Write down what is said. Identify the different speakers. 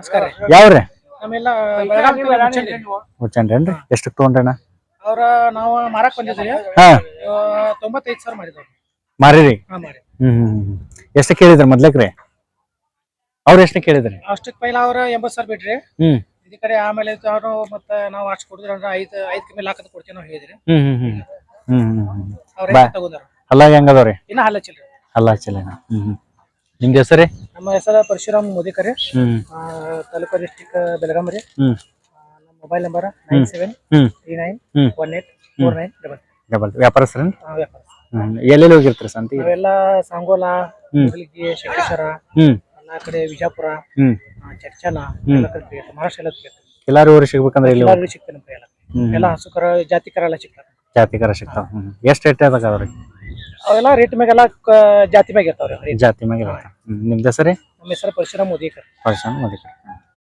Speaker 1: ನಮಸ್ಕಾರ ರೀ.
Speaker 2: ಯಾವ್ರಿ
Speaker 1: ನಮ್ಮೆಲ್ಲ ಬೆಳಗಾವಿ
Speaker 2: ಹುಚ್ಚನ್ರೇನ್ರಿ ಎಷ್ಟಕ್ಕೆ ತೊಗೊಂಡ್ರಣ್ಣ?
Speaker 1: ಅವ್ರ ನಾವು ಮಾರಕ್ ಬಂದಿದ್ರಿ
Speaker 2: ಹಾ
Speaker 1: 95,000 ಮಾಡಿದವ್ರು.
Speaker 2: ಮಾರಿರಿ.
Speaker 1: ಹಾ ಮಾರಿ
Speaker 2: ಎಷ್ಟಕ್ಕೆ ಕೇಳಿದ್ರಿ ಮೊದ್ಲಕ್ರಿ? ಅವ್ರ ಎಷ್ಟಕ್ಕೆ ಕೇಳಿದ್ರಿ?
Speaker 1: ಅಷ್ಟಕ್ಕೆ ಪೈಲ ಅವ್ರ 80,000 ಬಿಟ್ರಿ. ಈ ಕಡೆ ಆಮೇಲೆ ಅವ್ರು ಮತ್ತೆ ನಾವು ಅಷ್ಟು ಕೊಡಿದ್ರೆ ಅಂದ್ರೆ 5 ಕಮ್ಮಿ ಲಾಖದ ಕೊಡ್ತೀವಿ ನಾವು ಹೇಳಿದ್ರಿ. ಅವ್ರ ತಗೊಂಡಾರ.
Speaker 2: ಹಲ್ಲಾಗ ಹೆಂಗದವ್ರಿ?
Speaker 1: ಇನ್ನ ಹಲ್ಲ ಚಿಲ್ರಿ.
Speaker 2: ಹಲ್ಲ ಚಿಲ್ಲನ. ನಿಮ್ದು ಹೆಸರೇ?
Speaker 1: ನಮ್ಮ ಹೆಸರು ಪರಶುರಾಮ್ ಮೋದಿಕರಿ, ತಾಲೂಕು ಡಿಸ್ಟಿಕ್ ಬೆಳಗಾಂ ರೀ. ನಮ್ಮ ಮೊಬೈಲ್ ನಂಬರ್ 97391849
Speaker 2: ವ್ಯಾಪಾರಸ್ಥರ ಎಲ್ಲೆಲ್ಲಿ ಹೋಗಿರ್ತೀರಿ ಸಂತಿ?
Speaker 1: ನಾವೆಲ್ಲ ಸಾಂಗೋಲ, ಹುಲಿಗಿ, ಶಕ್ತೇಶ್ವರ, ಎಲ್ಲ ಕಡೆ ವಿಜಾಪುರ, ಚರ್ಚಲ, ಮಹಾರಾಷ್ಟ್ರ ಎಲ್ಲ
Speaker 2: ಎಲ್ಲಾರು ಊರಿಗೆ ಸಿಗ್ಬೇಕಂದ್ರೆ
Speaker 1: ಎಲ್ಲರಿಗೂ ಸಿಗ್ತೇನೆ. ಎಲ್ಲ ಹಸುಕರ ಜಾತಿಕರ ಎಲ್ಲ ಸಿಗ್ತಾರೆ.
Speaker 2: ಜಾತಿಕರ ಸಿಗ್ತಾವ. ಎಷ್ಟು ರೇಟ್ ಅದಾಗ ಅವ್ರಿಗೆ?
Speaker 1: ಅವೆಲ್ಲ ರೇಟ್ ಮ್ಯಾಗೆಲ್ಲ ಜಾತಿ ಮ್ಯಾಗ ಇರ್ತಾವ್ರಿ.
Speaker 2: ಜಾತಿ ಮ್ಯಾಗ. ನಿಮ್ದು ಹೆಸರೇ?
Speaker 1: ನಮ್ಮ ಹೆಸರು ಪರಶುರಾಮ್ ಮೋದಿಕರ್.
Speaker 2: ಪರಶುರಾಮ್ ಮೋದಿಕರ್.